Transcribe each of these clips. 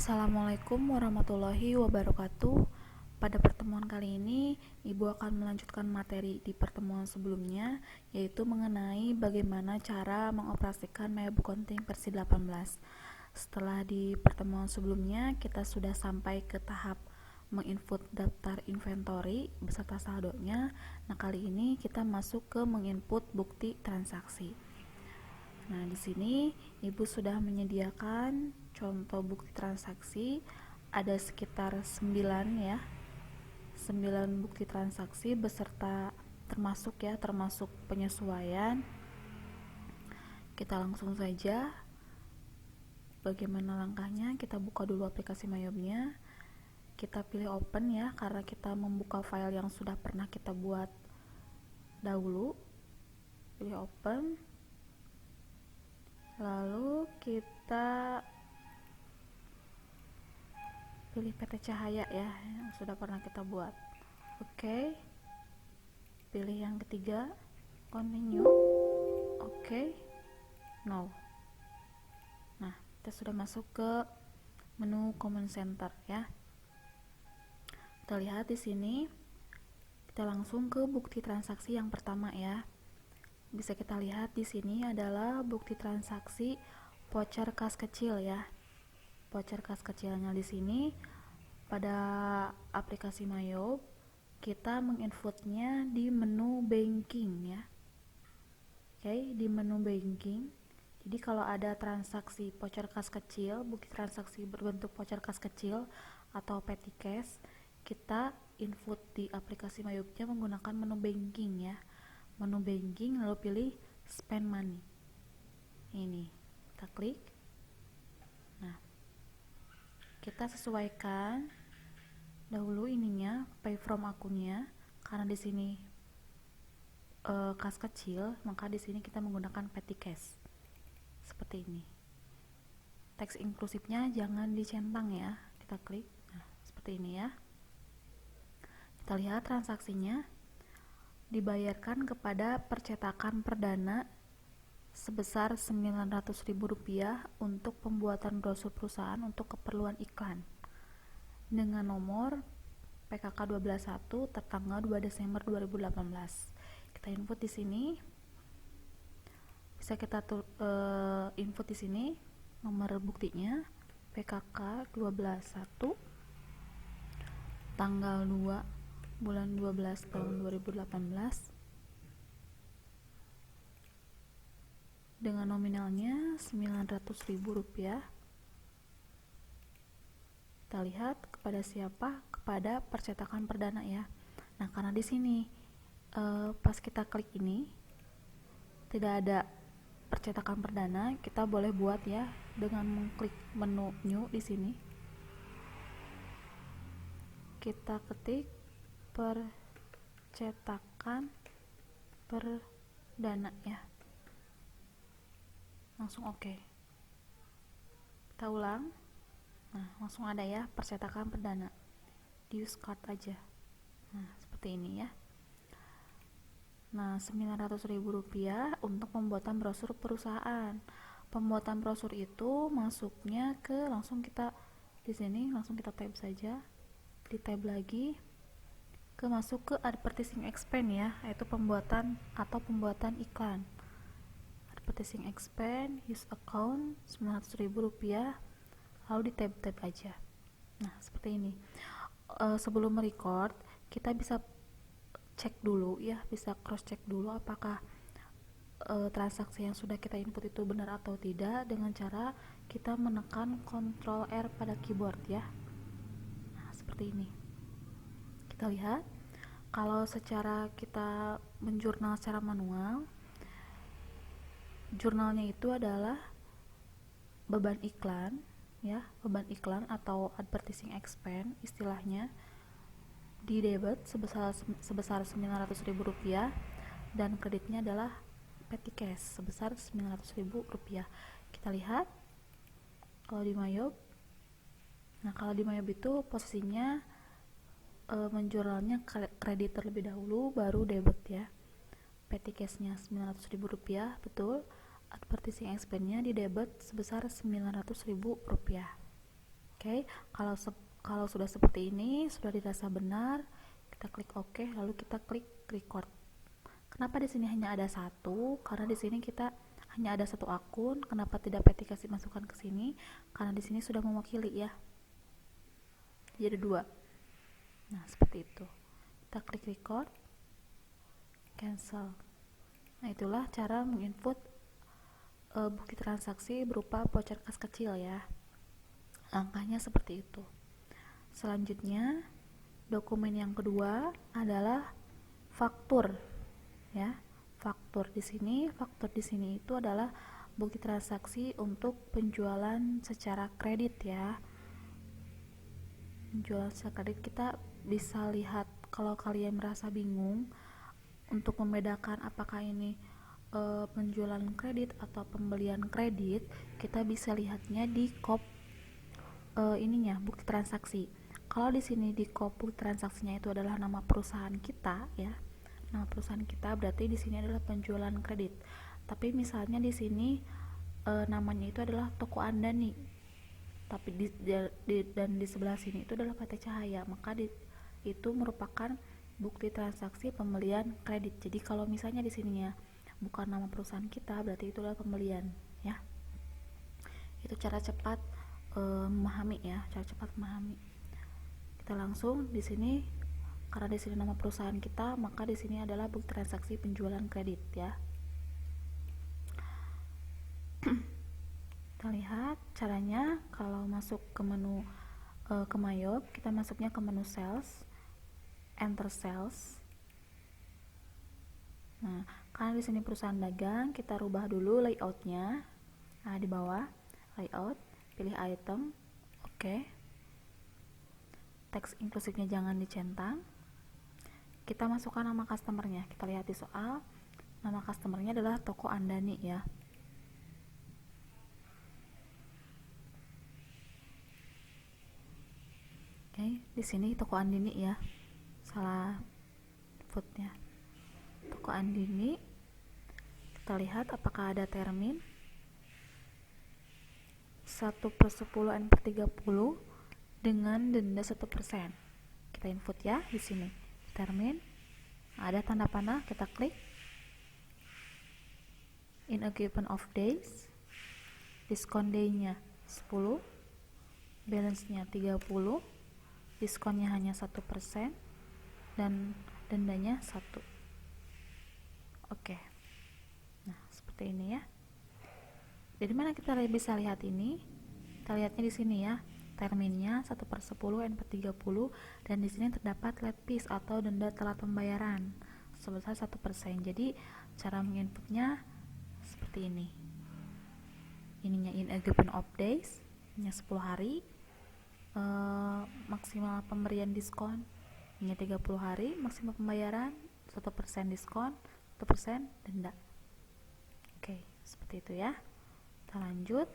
Assalamualaikum warahmatullahi wabarakatuh. Pada pertemuan kali ini, Ibu akan melanjutkan materi di pertemuan sebelumnya, yaitu mengenai bagaimana cara mengoperasikan MyBook Counting versi 18. Setelah di pertemuan sebelumnya, kita sudah sampai ke tahap menginput daftar inventory beserta saldonya. Nah, kali ini kita masuk ke menginput bukti transaksi. Nah, di sini Ibu sudah menyediakan contoh bukti transaksi, ada sekitar 9 ya. 9 bukti transaksi beserta termasuk penyesuaian. Kita langsung saja. Bagaimana langkahnya? Kita buka dulu aplikasi MyOb-nya. Kita pilih open ya, karena kita membuka file yang sudah pernah kita buat dahulu. Pilih open. Lalu kita pilih PT Cahaya ya, yang sudah pernah kita buat. Oke. Pilih yang ketiga, continue. Oke. No. Nah, kita sudah masuk ke menu Command Center ya. Kita lihat di sini. Kita langsung ke bukti transaksi yang pertama ya. Bisa kita lihat di sini adalah bukti transaksi voucher kas kecil ya. Voucher kas kecilnya di sini pada aplikasi MyOb kita menginputnya di menu banking ya. Oke, di menu banking. Jadi kalau ada transaksi voucher kas kecil, bukti transaksi berbentuk voucher kas kecil atau petty cash, kita input di aplikasi MyOb-nya menggunakan menu banking ya. Menu banking, lalu pilih spend money. Ini kita klik. Nah, kita sesuaikan dahulu ininya, pay from akunnya, karena di sini kas kecil, maka di sini kita menggunakan petty cash seperti ini. Teks inklusifnya jangan dicentang ya, kita klik. Nah, seperti ini ya. Kita lihat transaksinya dibayarkan kepada percetakan perdana sebesar Rp900.000 untuk pembuatan brosur perusahaan untuk keperluan iklan dengan nomor PKK 121 tertanggal 2 Desember 2018. Kita input di sini. Bisa kita input di sini nomor buktinya PKK 121 tanggal 2 bulan 12 tahun 2018 dengan nominalnya Rp900.000. Kita lihat kepada siapa? Kepada percetakan perdana ya. Nah, karena di sini pas kita klik ini tidak ada percetakan perdana, kita boleh buat ya dengan mengklik menu new di sini. Kita ketik percetakan perdana ya, langsung oke. Kita ulang. Nah, langsung ada ya percetakan perdana, di use card aja. Nah, seperti ini ya. Nah, Rp900.000 untuk pembuatan brosur perusahaan. Pembuatan brosur itu masuknya ke, langsung kita di sini langsung kita tab saja, di tab lagi ke masuk ke advertising expense ya, yaitu pembuatan iklan. Advertising expense, use account Rp900.000, lalu di tab aja. Nah, seperti ini. Sebelum merecord kita bisa cek dulu ya, bisa cross check dulu apakah transaksi yang sudah kita input itu benar atau tidak dengan cara kita menekan Ctrl R pada keyboard ya. Nah, seperti ini. Kita lihat, kalau secara kita menjurnal secara manual, jurnalnya itu adalah beban iklan ya, beban iklan atau advertising expense istilahnya, di debit sebesar Rp900.000 dan kreditnya adalah petty cash sebesar Rp900.000. Kita lihat kalau di MyOb. Nah, kalau di MyOb itu posisinya menjurnalnya kredit terlebih dahulu baru debit ya. Petty cash-nya Rp900.000 betul. Advertising expense-nya di debit sebesar Rp900.000. Oke, kalau sudah seperti ini, sudah dirasa benar, kita klik OK, lalu kita klik record. Kenapa di sini hanya ada satu? Karena di sini kita hanya ada satu akun. Kenapa tidak Peti kasih masukkan ke sini? Karena di sini sudah mewakili ya. Jadi ada dua. Nah, seperti itu. Kita klik record, cancel. Nah, itulah cara menginput bukti transaksi berupa voucher kas kecil ya. Langkahnya seperti itu. Selanjutnya, dokumen yang kedua adalah faktur ya. Faktur di sini itu adalah bukti transaksi untuk penjualan secara kredit ya. Penjualan secara kredit kita bisa lihat, kalau kalian merasa bingung untuk membedakan apakah ini penjualan kredit atau pembelian kredit, kita bisa lihatnya di kop bukti transaksi. Kalau di sini di kop bukti transaksinya itu adalah nama perusahaan kita ya. Nama perusahaan kita berarti di sini adalah penjualan kredit. Tapi misalnya di sini namanya itu adalah toko Andani. Tapi dan di sebelah sini itu adalah PT Cahaya, maka itu merupakan bukti transaksi pembelian kredit. Jadi kalau misalnya di sininya bukan nama perusahaan kita, berarti itu adalah pembelian ya. Itu cara cepat memahami ya, cara cepat memahami. Kita langsung di sini, karena di sini nama perusahaan kita, maka di sini adalah bukti transaksi penjualan kredit ya. Kita lihat caranya. Kalau masuk ke menu ke Mayop, kita masuknya ke menu sales, enter sales. Nah, karena di sini perusahaan dagang, kita rubah dulu layoutnya. Nah, di bawah layout, pilih item, oke. Teks inklusifnya jangan dicentang. Kita masukkan nama customernya. Kita lihat di soal, nama customernya adalah toko Andani ya. Oke, di sini toko Andini ya. Salah footnya. Toko Andini. Kita lihat apakah ada termin 1/10 N/30 dengan denda 1%. Kita input ya di sini. Termin. Ada tanda panah, kita klik. In a given of days. Diskon day-nya 10. Balance-nya 30. Diskonnya hanya 1% dan dendanya 1. Oke. Nah, seperti ini ya. Dari mana kita bisa lihat ini? Kita lihatnya di sini ya. Terminnya 1/10 N/30 dan di sini terdapat late fees atau denda telat pembayaran sebesar 1%. Jadi cara menginputnya seperti ini. Ininya in a given of days, hanya 10 hari. Maksimal pemberian diskon hanya 30 hari, maksimal pembayaran 1% diskon, 1% denda. Oke, seperti itu ya. Kita lanjut.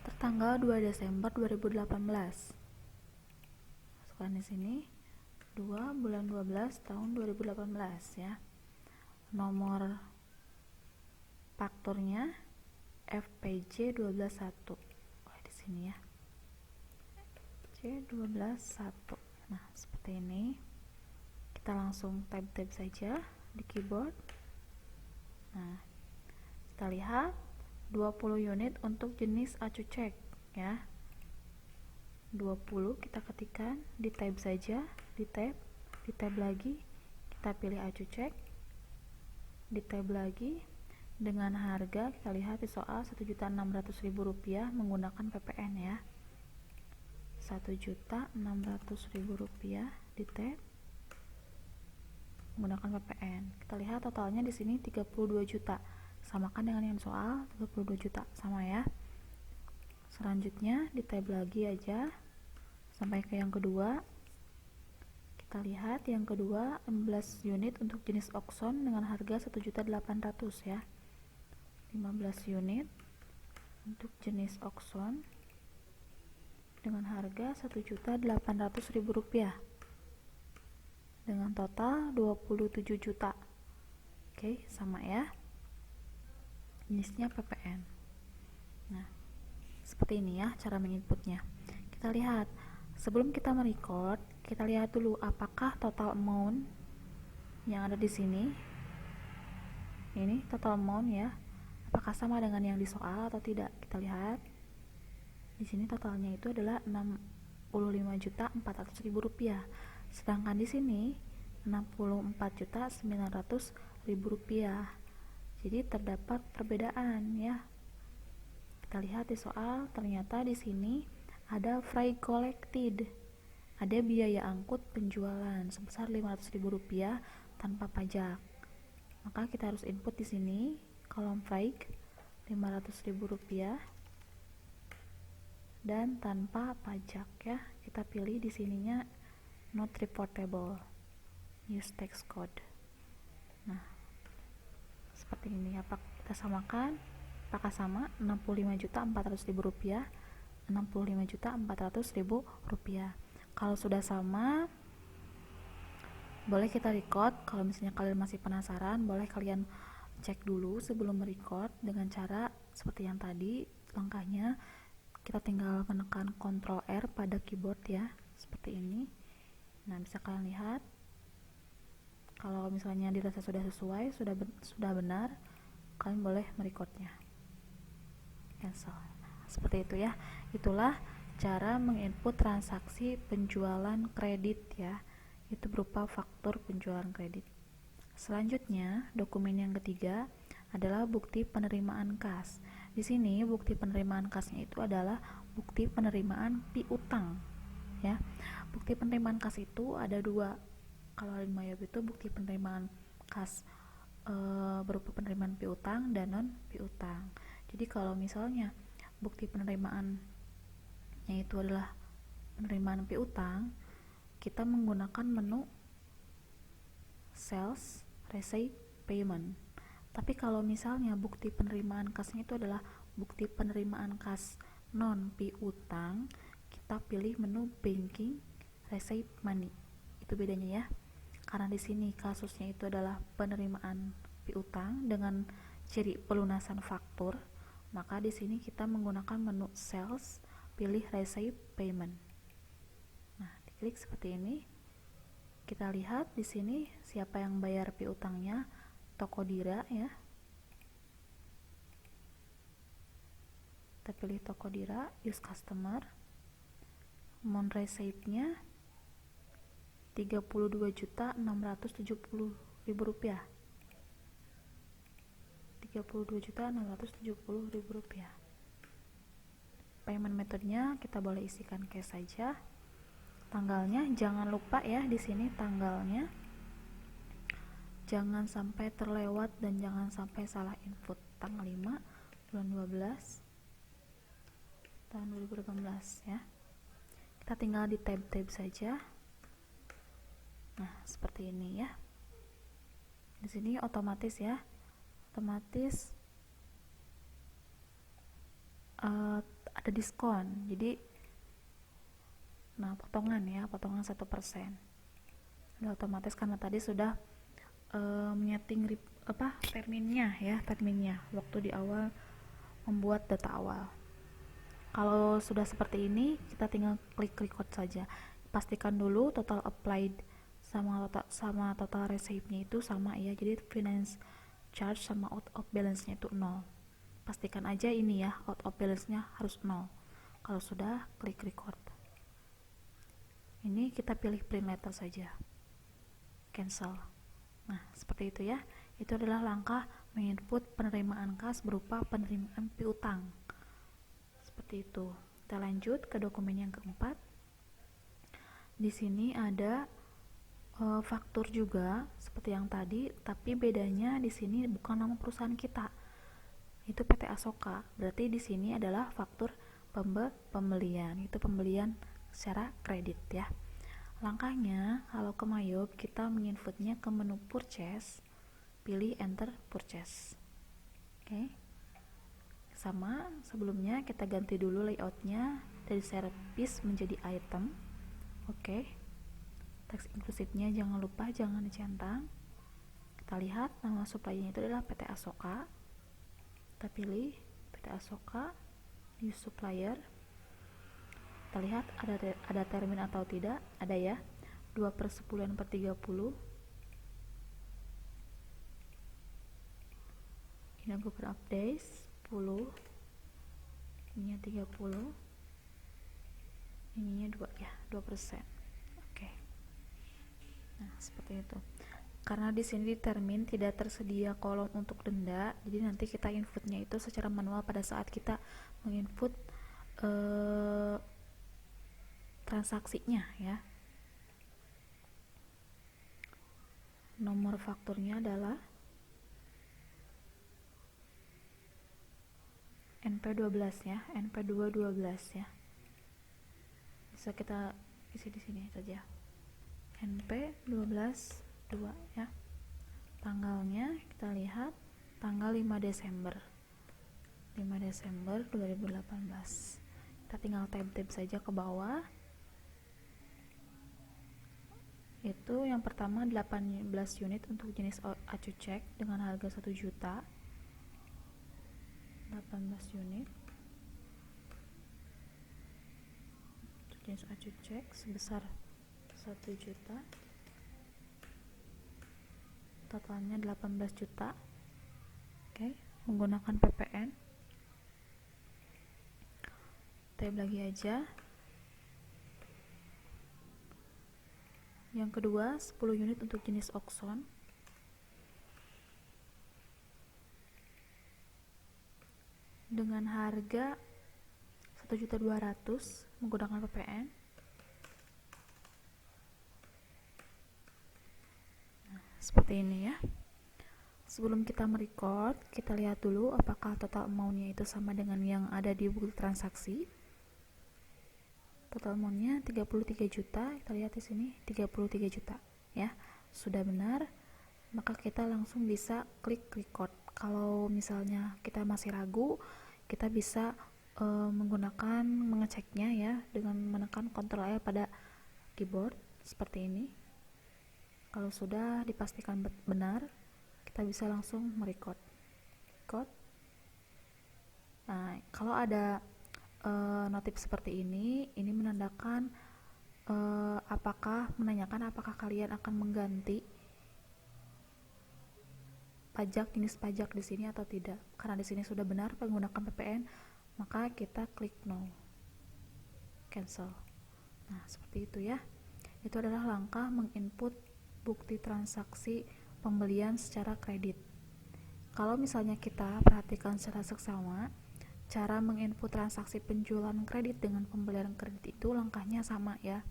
Tertanggal 2 Desember 2018. Masukkan di sini 2 bulan 12 tahun 2018 ya. Nomor fakturnya FPJ 121. Di sini ya. C121. Nah, seperti ini. Kita langsung tab saja di keyboard. Nah, kita lihat 20 unit untuk jenis acucek ya. 20 kita ketikkan di tab saja, di tab lagi kita pilih acucek, di tab lagi dengan harga kita lihat di soal Rp1.600.000 menggunakan PPN ya. Rp1.600.000 di tab menggunakan PPN. Kita lihat totalnya di sini 32 juta. Samakan dengan yang soal 32 juta, sama ya. Selanjutnya di tab lagi aja sampai ke yang kedua. Kita lihat yang kedua 15 unit untuk jenis Oxon dengan harga 1.800.000 ya. 15 unit untuk jenis Oxon dengan harga Rp1.800.000 dengan total 27 juta. Oke, sama ya. Jenisnya PPN. Nah, Seperti ini ya cara menginputnya. Kita lihat, sebelum kita merecord, kita lihat dulu apakah total amount yang ada di sini, ini total amount ya, apakah sama dengan yang di soal atau tidak. Kita lihat di sini totalnya itu adalah 65.400.000 rupiah, sedangkan di sini 64.900.000 rupiah. Jadi terdapat perbedaan ya. Kita lihat di soal, ternyata di sini ada freight collected, ada biaya angkut penjualan sebesar 500.000 rupiah tanpa pajak. Maka kita harus input di sini kolom freight 500.000 rupiah dan tanpa pajak ya. Kita pilih di sininya not reportable, use tax code. Nah, seperti ini. Apa kita samakan? Apakah sama? 65.400.000 rupiah, 65.400.000 rupiah. Kalau sudah sama, boleh kita record. Kalau misalnya kalian masih penasaran, boleh kalian cek dulu sebelum merecord dengan cara seperti yang tadi. Langkahnya kita tinggal menekan Ctrl R pada keyboard ya, seperti ini. Nah, bisa kalian lihat. Kalau misalnya dirasa sudah sesuai, sudah benar, kalian boleh merecordnya. Cancel. Seperti itu ya. Itulah cara menginput transaksi penjualan kredit ya. Itu berupa faktur penjualan kredit. Selanjutnya, dokumen yang ketiga adalah bukti penerimaan kas. Di sini bukti penerimaan kasnya itu adalah bukti penerimaan piutang ya. Bukti penerimaan kas itu ada dua. Kalau di Mayop itu bukti penerimaan kas berupa penerimaan piutang dan non piutang. Jadi kalau misalnya bukti penerimaannya itu adalah penerimaan piutang, kita menggunakan menu sales receipt payment. Tapi kalau misalnya bukti penerimaan kasnya itu adalah bukti penerimaan kas non piutang, kita pilih menu banking receipt money. Itu bedanya ya. Karena di sini kasusnya itu adalah penerimaan piutang dengan ciri pelunasan faktur, maka di sini kita menggunakan menu sales, pilih receipt payment. Nah, diklik seperti ini. Kita lihat di sini siapa yang bayar piutangnya, Tokodira ya. Kita pilih Tokodira, use customer. Amount receipt-nya 32.670.000 rupiah. 32.670.000 rupiah. Payment metodenya kita boleh isikan cash saja. Tanggalnya jangan lupa ya, di sini tanggalnya jangan sampai terlewat dan jangan sampai salah input. Tanggal 5 bulan 12 tahun 2018 ya. Kita tinggal di tab-tab saja. Nah, seperti ini ya. Di sini otomatis ya. Otomatis ada diskon. Jadi potongan ya, potongan 1%. Udah otomatis karena tadi sudah menyeting terminnya ya, terminnya waktu di awal membuat data awal. Kalau sudah seperti ini, kita tinggal klik record saja. Pastikan dulu total applied sama total receipt-nya itu sama ya. Jadi finance charge sama out of balance-nya itu 0. Pastikan aja ini ya, out of balance-nya harus 0. Kalau sudah, klik record. Ini kita pilih print letter saja. Cancel. Nah, seperti itu ya. Itu adalah langkah menginput penerimaan kas berupa penerimaan piutang. Seperti itu. Kita lanjut ke dokumen yang keempat. Di sini ada faktur juga seperti yang tadi, tapi bedanya di sini bukan nama perusahaan kita. Itu PT Asoka. Berarti di sini adalah faktur pembelian. Itu pembelian secara kredit ya. Langkahnya kalau ke Mayop kita menginputnya ke menu purchase, pilih enter purchase. Oke. Sama sebelumnya kita ganti dulu layoutnya dari service menjadi item. Oke. Teks inklusifnya jangan lupa jangan dicentang. Kita lihat nama supply-nya itu adalah PT Asoka. Kita pilih PT Asoka. new supplier. Kita lihat ada termin atau tidak. Ada ya, 2/10/30. Ini beberapa updates 10, ininya 30, ininya 2 ya, 2%. Oke. Nah, seperti itu. Karena di sini di termin tidak tersedia kolom untuk denda, jadi nanti kita inputnya itu secara manual pada saat kita menginput transaksinya ya. Nomor fakturnya adalah NP12 ya, NP212 ya. Bisa kita isi di sini saja. NP12 2 ya. Tanggalnya kita lihat tanggal 5 Desember 2018. Kita tinggal tab saja ke bawah. Itu yang pertama 18 unit untuk jenis AcuCek dengan harga 1 juta. 18 unit untuk jenis AcuCek sebesar 1 juta. Totalnya 18 juta. Oke, menggunakan PPN. Tab lagi aja. Yang kedua 10 unit untuk jenis Oxon dengan harga 1.200.000 menggunakan PPN. Nah, seperti ini ya. Sebelum kita merecord, kita lihat dulu apakah total amount-nya itu sama dengan yang ada di bukti transaksi. Total amount-nya 33 juta. Kita lihat di sini 33 juta ya. Sudah benar, maka kita langsung bisa klik record. Kalau misalnya kita masih ragu, kita bisa mengeceknya ya dengan menekan Ctrl L pada keyboard seperti ini. Kalau sudah dipastikan benar, kita bisa langsung merecord. Nah, kalau ada notif seperti ini menandakan menanyakan apakah kalian akan mengganti jenis pajak di sini atau tidak. Karena di sini sudah benar menggunakan PPN, maka kita klik no, cancel. Nah, seperti itu ya. Itu adalah langkah menginput bukti transaksi pembelian secara kredit. Kalau misalnya kita perhatikan secara seksama, cara menginput transaksi penjualan kredit dengan pembelian kredit itu langkahnya sama ya.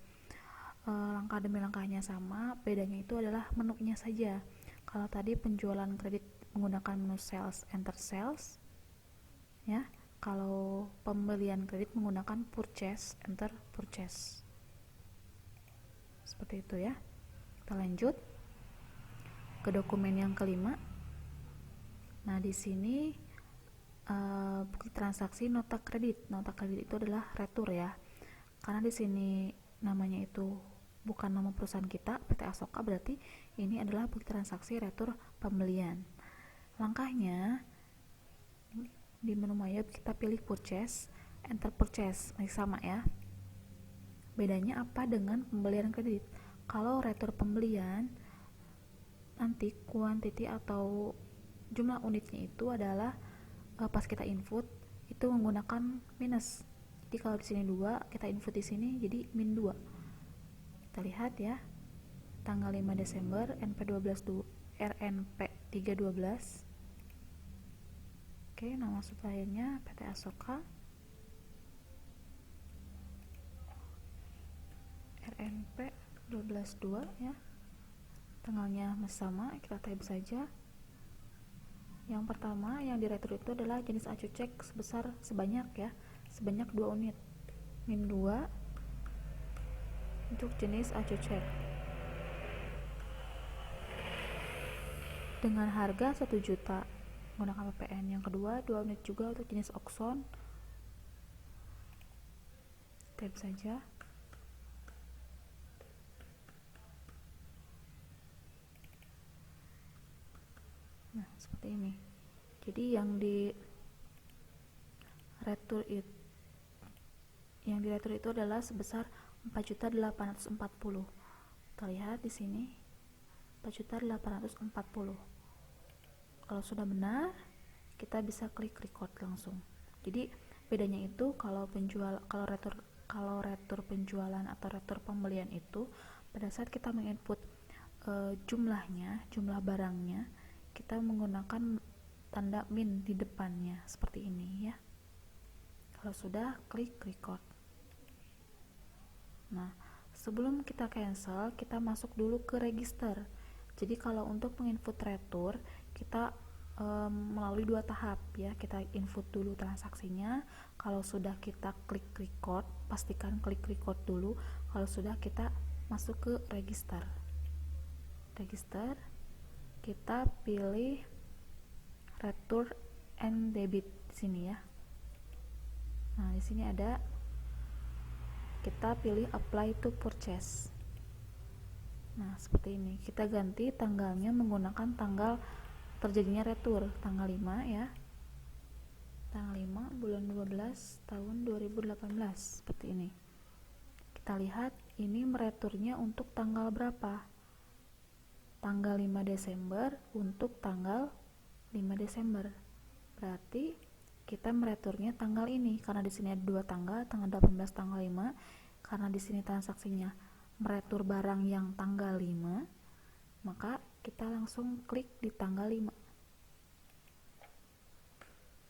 Langkah demi langkahnya sama, bedanya itu adalah menunya saja. Kalau tadi penjualan kredit menggunakan menu sales, enter sales ya. Kalau pembelian kredit menggunakan purchase, enter purchase. Seperti itu ya. Kita lanjut ke dokumen yang kelima. Nah, di sini bukti transaksi nota kredit. Nota kredit itu adalah retur ya. Karena di sini namanya itu bukan nama perusahaan kita, PT Asoka, berarti ini adalah bukti transaksi retur pembelian. Langkahnya di menu Maya kita pilih purchase, enter purchase, masih sama ya. Bedanya apa dengan pembelian kredit? Kalau retur pembelian, nanti quantity atau jumlah unitnya itu adalah pas kita input itu menggunakan minus. Jadi kalau di sini 2, kita input di sini jadi min 2. Kita lihat ya. Tanggal 5 Desember RNP312. Oke, nama suppliernya PT Asoka. RNP122 ya. Tanggalnya masih sama, kita tab saja. Yang pertama yang diretur itu adalah jenis AcuCek sebanyak 2 unit. Min 2 untuk jenis AcuCek dengan harga 1 juta menggunakan PPN. Yang kedua 2 unit juga untuk jenis Oxon. Tab saja. Nah, seperti ini. Jadi yang di retur itu yang diretur itu adalah sebesar 4.840.000. Kita lihat di sini 4.840.000. Kalau sudah benar, kita bisa klik record langsung. Jadi bedanya itu kalau retur penjualan atau retur pembelian itu pada saat kita menginput jumlah barangnya, kita menggunakan tanda min di depannya seperti ini ya. Kalau sudah, klik record. Nah, sebelum kita cancel, kita masuk dulu ke register. Jadi kalau untuk menginput retur, kita melalui 2 tahap ya. Kita input dulu transaksinya. Kalau sudah, kita klik record, pastikan klik record dulu. Kalau sudah, kita masuk ke register. Kita pilih return and debit di sini ya. Nah, di sini ada, kita pilih apply to purchase. Nah, seperti ini. Kita ganti tanggalnya menggunakan tanggal terjadinya retur, tanggal 5 ya. Tanggal 5 bulan 12 tahun 2018 seperti ini. Kita lihat ini mereturnya untuk tanggal berapa? Tanggal 5 Desember untuk tanggal 5 Desember. Berarti kita mereturnya tanggal ini, karena di sini ada 2 tanggal 18, tanggal 5. Karena di sini transaksinya meretur barang yang tanggal 5, maka kita langsung klik di tanggal 5.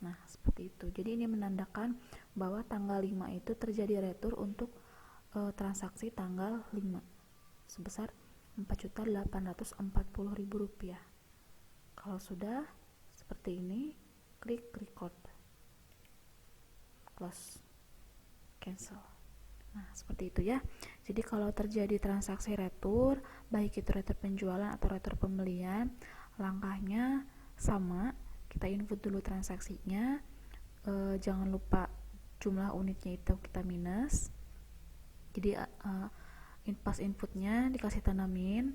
Nah, seperti itu. Jadi ini menandakan bahwa tanggal 5 itu terjadi retur untuk transaksi tanggal 5 sebesar Rp4.840.000. Kalau sudah seperti ini, klik record, close, cancel. Nah, seperti itu ya. Jadi kalau terjadi transaksi retur, baik itu retur penjualan atau retur pembelian, langkahnya sama. Kita input dulu transaksinya, jangan lupa jumlah unitnya itu kita minus. Jadi pas inputnya dikasih tanda min.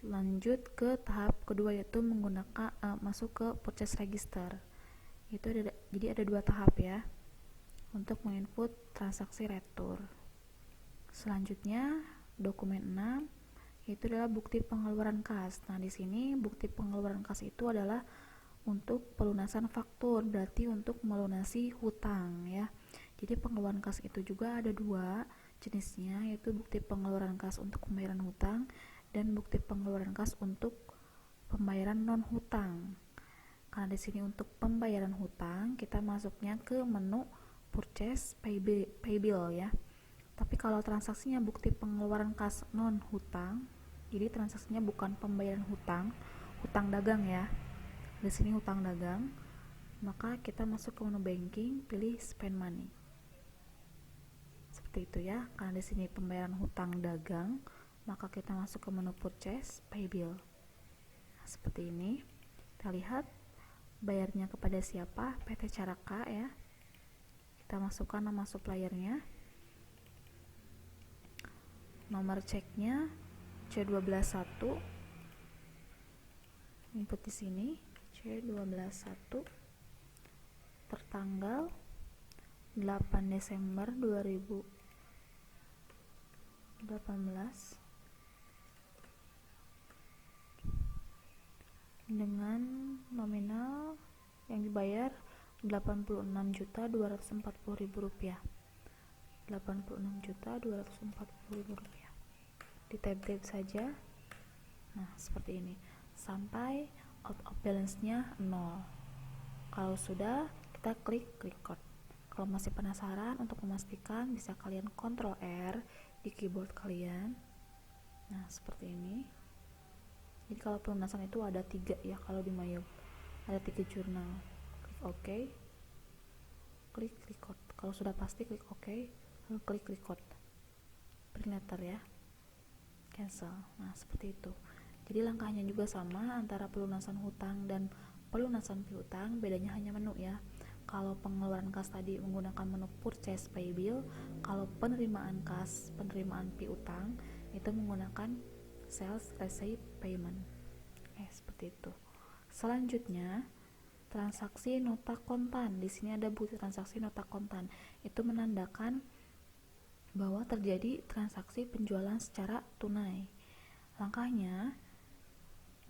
Lanjut ke tahap kedua, yaitu menggunakan masuk ke purchase register. Jadi ada 2 tahap ya untuk menginput transaksi retur. Selanjutnya dokumen 6 itu adalah bukti pengeluaran kas. Nah, di sini bukti pengeluaran kas itu adalah untuk pelunasan faktur, berarti untuk melunasi hutang ya. Jadi pengeluaran kas itu juga ada 2 jenisnya, yaitu bukti pengeluaran kas untuk pembayaran hutang dan bukti pengeluaran kas untuk pembayaran non hutang. Karena di sini untuk pembayaran hutang, kita masuknya ke menu purchase pay bill ya. Tapi kalau transaksinya bukti pengeluaran kas non hutang, jadi transaksinya bukan pembayaran hutang dagang ya. Di sini hutang dagang, maka kita masuk ke menu banking, pilih spend money. Seperti itu ya. Karena di sini pembayaran hutang dagang, maka kita masuk ke menu purchase pay bill. Nah, seperti ini. Kita lihat bayarnya kepada siapa, PT Caraka ya. Kita masukkan nama suppliernya, nomor ceknya C121, input di sini C121, tertanggal 8 Desember 2018 dengan nominal yang dibayar Rp86.240.000. Rp86.240.000. Di tab saja. Nah, seperti ini. Sampai out of balance-nya 0. Kalau sudah, kita klik record. Kalau masih penasaran, untuk memastikan bisa kalian Ctrl R di keyboard kalian. Nah, seperti ini. Jadi kalau pelunasan itu ada 3 ya, kalau di Mayo ada 3 jurnal. Klik OK, klik record. Kalau sudah pasti klik OK, lalu klik record, print letter ya, cancel. Nah, seperti itu. Jadi langkahnya juga sama antara pelunasan hutang dan pelunasan piutang, bedanya hanya menu ya. Kalau pengeluaran kas tadi menggunakan menu purchase pay bill, kalau penerimaan kas, penerimaan piutang itu menggunakan sales receipt payment. Seperti itu. Selanjutnya transaksi nota kontan. Di sini ada bukti transaksi nota kontan. Itu menandakan bahwa terjadi transaksi penjualan secara tunai. Langkahnya,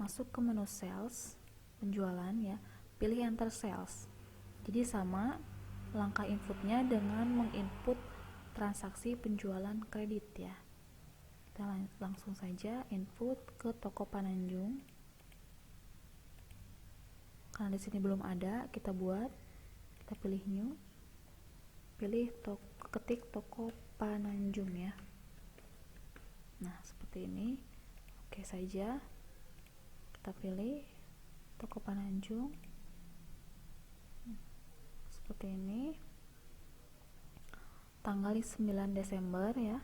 masuk ke menu sales, penjualan ya, pilih enter sales. Jadi sama langkah inputnya dengan menginput transaksi penjualan kredit ya. Kita langsung saja input ke toko Pananjung. Karena di sini belum ada, kita buat, kita pilih new, pilih ketik toko Pananjung ya. Nah seperti ini, oke saja, kita pilih toko Pananjung seperti ini, tanggal 9 Desember ya.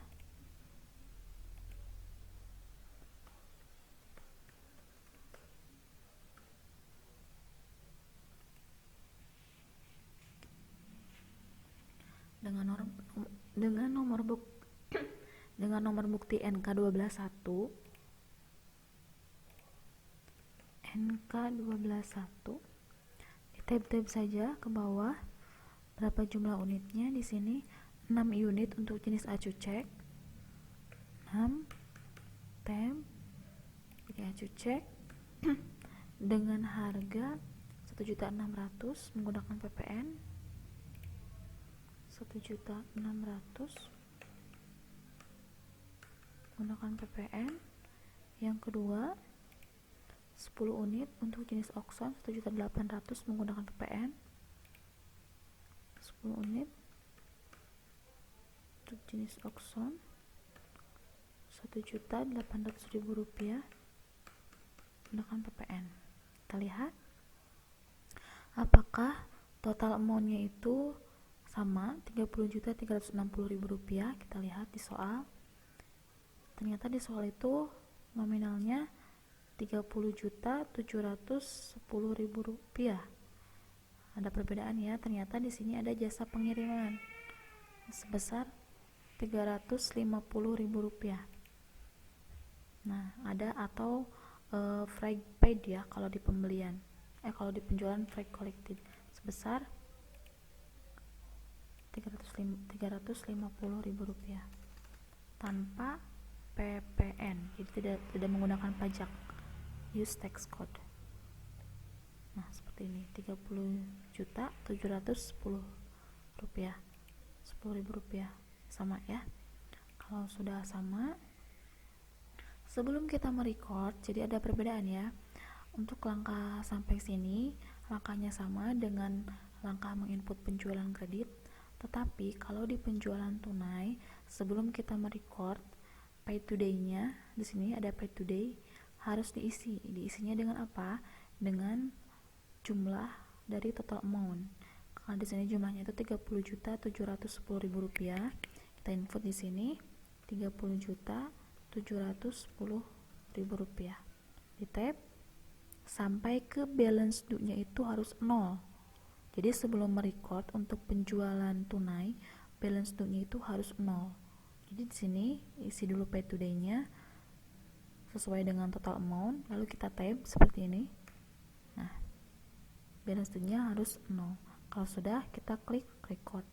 Dengan nomor bukti NK121 di tab saja ke bawah berapa jumlah unitnya. Di sini 6 unit untuk jenis acucek, 6 tab jadi acucek dengan harga 1.600.000 menggunakan PPN 1.600.000 menggunakan PPN. Yang kedua 10 unit untuk jenis Oxon 1.800.000 menggunakan PPN, 10 unit untuk jenis Oxon 1.800.000 rupiah menggunakan PPN. Kita lihat apakah total amount-nya itu sama 30.360.000 rupiah. Kita lihat di soal, ternyata di soal itu nominalnya 30.710.000 rupiah. Ada perbedaan ya, ternyata di sini ada jasa pengiriman sebesar 350.000 rupiah. Nah ada atau freight paid ya kalau di pembelian, kalau di penjualan freight collected sebesar 350.000 rupiah tanpa PPN, jadi tidak menggunakan pajak, use tax code. Nah seperti ini, 30.710.000 rupiah, 10.000 rupiah, sama ya. Kalau sudah sama, sebelum kita merecord, jadi ada perbedaan ya. Untuk langkah sampai sini, langkahnya sama dengan langkah menginput penjualan kredit. Tetapi kalau di penjualan tunai, sebelum kita merecord, pay today-nya di sini ada pay today harus diisi. Diisinya dengan apa? Dengan jumlah dari total amount. Karena di sini jumlahnya itu 30.710.000 rupiah. Kita input di sini 30.710.000 rupiah. Di tab sampai ke balance due-nya itu harus 0. Jadi sebelum merecord untuk penjualan tunai, balance due-nya itu harus 0. Jadi di sini isi dulu pay today-nya sesuai dengan total amount, lalu kita tab seperti ini. Nah, balance due-nya harus 0. Kalau sudah, kita klik record,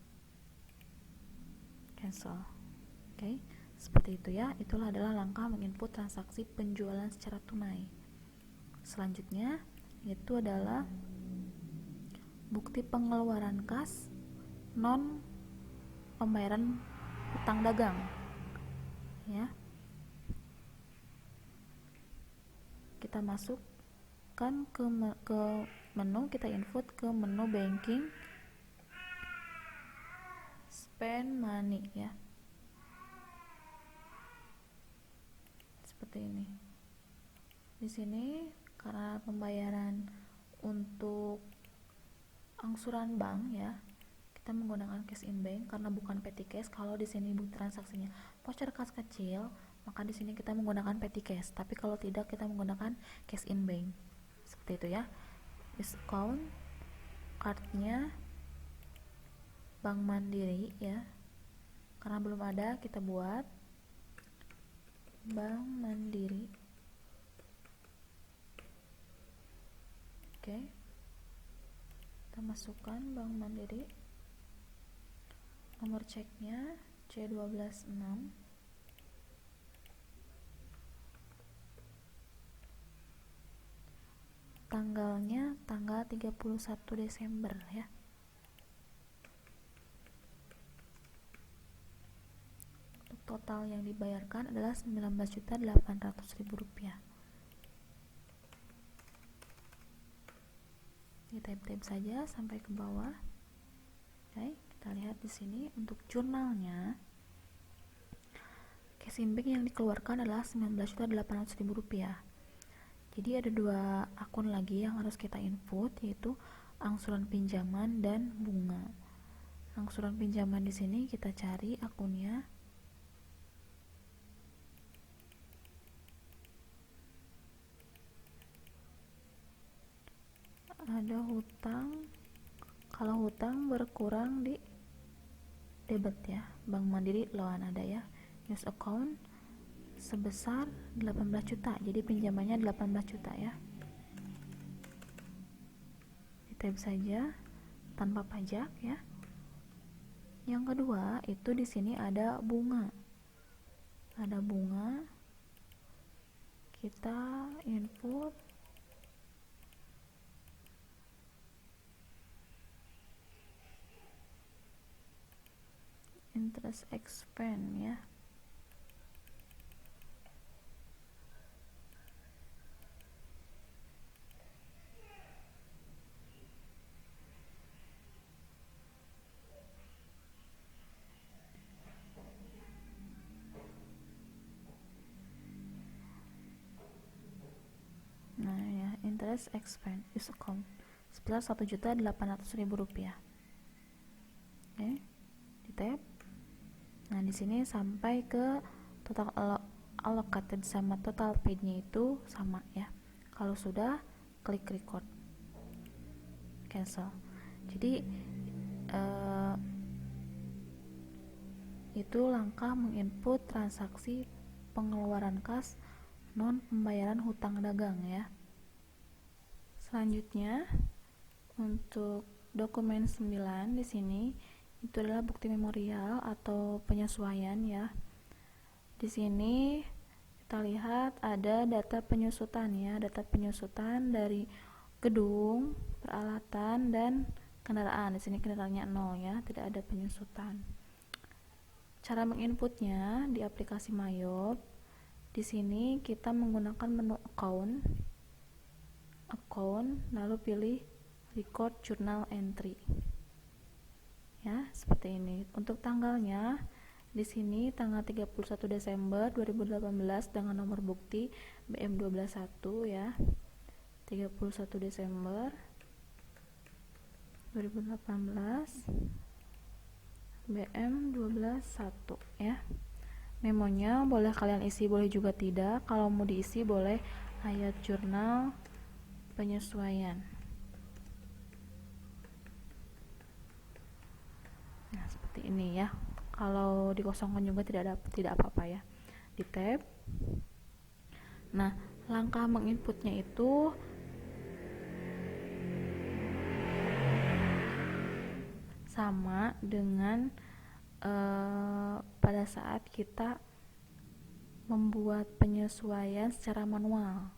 cancel. Oke, seperti itu ya. Itulah adalah langkah menginput transaksi penjualan secara tunai. Selanjutnya itu adalah bukti pengeluaran kas non pembayaran utang dagang ya. Kita masukkan ke menu, kita input ke menu banking, spend money ya, seperti ini. Di sini karena pembayaran untuk angsuran bank ya, kita menggunakan cash in bank karena bukan petty cash. Kalau di sini bukti transaksinya voucher kas kecil, maka di sini kita menggunakan petty cash. Tapi kalau tidak, kita menggunakan cash in bank. Seperti itu ya. Discount cardnya Bank Mandiri ya. Karena belum ada, kita buat Bank Mandiri. Oke. kita masukkan Bank Mandiri, nomor ceknya C126, tanggalnya tanggal 31 Desember ya. Untuk total yang dibayarkan adalah Rp19.800.000. Di tab-tab saja sampai ke bawah. Oke, kita lihat di sini untuk jurnalnya. Cash-in bank yang dikeluarkan adalah Rp19.800.000. Jadi ada dua akun lagi yang harus kita input, yaitu angsuran pinjaman dan bunga. Angsuran pinjaman di sini kita cari akunnya. Ada hutang, kalau hutang berkurang di debit ya, Bank Mandiri loan ada ya, use account sebesar 18 juta, jadi pinjamannya 18 juta ya. Di tab saja tanpa pajak ya. Yang kedua itu di sini ada bunga, kita input interest expense ya. Nah ya, interest expense use account sebesar Rp1.800.000. Oke, di tab. Nah, di sini sampai ke total allocated sama total paid-nya itu sama ya. Kalau sudah, klik record, cancel. Jadi itu langkah menginput transaksi pengeluaran kas non pembayaran hutang dagang ya. Selanjutnya untuk dokumen 9 di sini itu adalah bukti memorial atau penyesuaian ya. Di sini kita lihat ada data penyusutan ya, data penyusutan dari gedung, peralatan dan kendaraan. Di sini kendaraannya 0 ya, tidak ada penyusutan. Cara menginputnya di aplikasi Mayop. Di sini kita menggunakan menu account, lalu pilih record journal entry. Ya, seperti ini. Untuk tanggalnya di sini tanggal 31 Desember 2018 dengan nomor bukti BM121 ya. 31 Desember 2018 BM121 ya. Memonya boleh kalian isi, boleh juga tidak. Kalau mau diisi boleh ayat jurnal penyesuaian. Nah, seperti ini ya. Kalau dikosongkan juga tidak apa-apa ya. Di tab. Nah, langkah menginputnya itu sama dengan pada saat kita membuat penyesuaian secara manual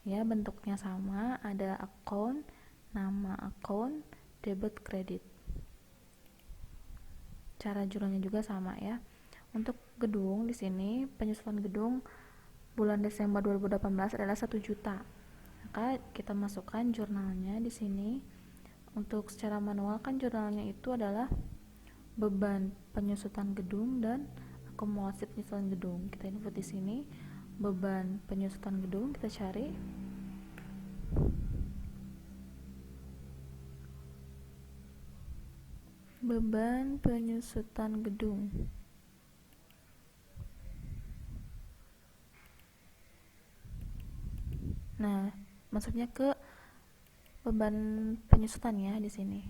ya. Bentuknya sama, ada account, nama account, debit kredit. Cara jurnalnya juga sama ya. Untuk gedung di sini penyusutan gedung bulan Desember 2018 adalah 1 juta. Maka kita masukkan jurnalnya di sini. Untuk secara manual kan jurnalnya itu adalah beban penyusutan gedung dan akumulasi penyusutan gedung. Kita input di sini beban penyusutan gedung, kita cari. Beban penyusutan gedung. Nah, masuknya ke beban penyusutan ya di sini.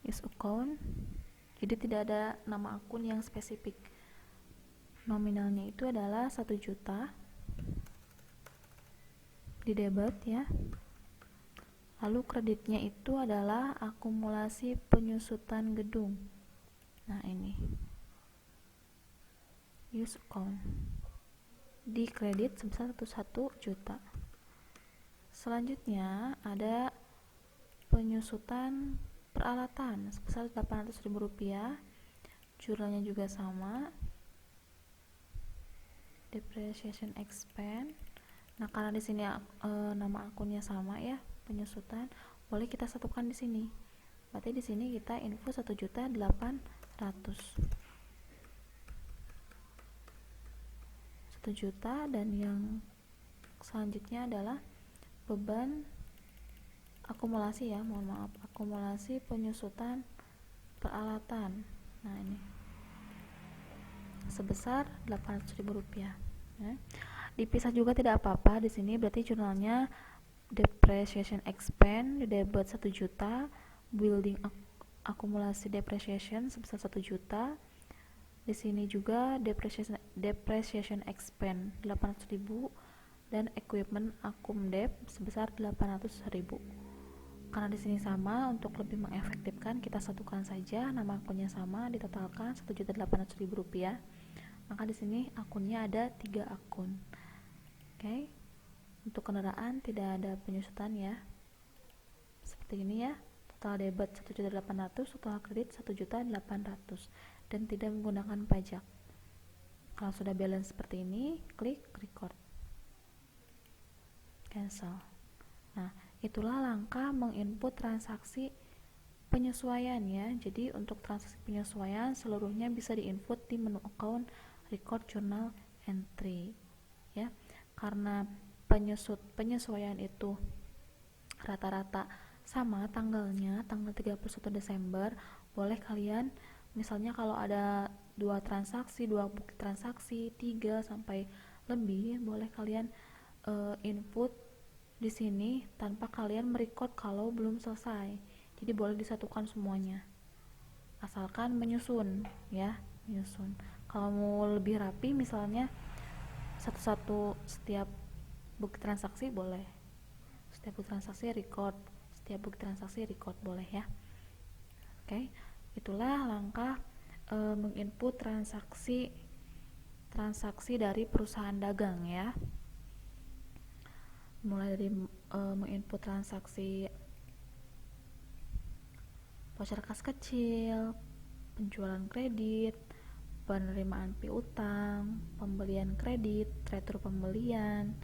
Use account. Jadi tidak ada nama akun yang spesifik. Nominalnya itu adalah 1 juta. Di debit ya. Lalu kreditnya itu adalah akumulasi penyusutan gedung. Nah ini use account, di kredit sebesar 1 juta. Selanjutnya ada penyusutan peralatan sebesar Rp800.000. Jurnalnya juga sama, depreciation expense. Nah karena di sini nama akunnya sama ya, penyusutan, boleh kita satukan di sini. Berarti di sini kita info 1.800.000. 1 juta, dan yang selanjutnya adalah beban akumulasi ya, mohon maaf, akumulasi penyusutan peralatan. Nah ini sebesar Rp800.000 ya. Dipisah juga tidak apa-apa di sini, berarti jurnalnya depreciation expense di debit 1 juta, building akumulasi depreciation sebesar 1 juta. Di sini juga depreciation expense 800.000 dan equipment akumdep sebesar 800.000. Karena di sini sama, untuk lebih mengefektifkan kita satukan saja, nama akunnya sama, ditotalkan Rp1.800.000. Maka di sini akunnya ada 3 akun. Oke. Untuk kendaraan tidak ada penyusutan ya. Seperti ini ya. Total debit 1.800.000, total kredit 1.800.000, dan tidak menggunakan pajak. Kalau sudah balance seperti ini, klik record, cancel. Nah, itulah langkah menginput transaksi penyesuaian ya. Jadi untuk transaksi penyesuaian seluruhnya bisa diinput di menu account record journal entry ya. Karena penyesuaian itu rata-rata sama tanggalnya, tanggal 31 Desember, boleh kalian misalnya kalau ada 2 transaksi, 2 bukti transaksi, 3 sampai lebih, boleh kalian input di sini tanpa kalian merecord kalau belum selesai. Jadi boleh disatukan semuanya. Asalkan menyusun ya, menyusun. Kalau mau lebih rapi misalnya satu-satu setiap bukti transaksi boleh. Setiap bukti transaksi record, setiap bukti transaksi record boleh ya. Oke, itulah langkah menginput transaksi dari perusahaan dagang ya. Mulai dari menginput transaksi voucher kas kecil, penjualan kredit, penerimaan piutang, pembelian kredit, retur pembelian,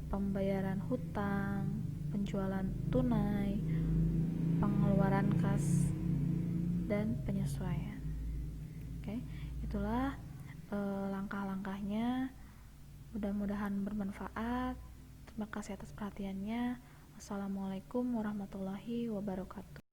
pembayaran hutang, penjualan tunai, pengeluaran kas, dan penyesuaian. Oke, itulah langkah-langkahnya. Mudah-mudahan bermanfaat. Terima kasih atas perhatiannya. Wassalamualaikum warahmatullahi wabarakatuh.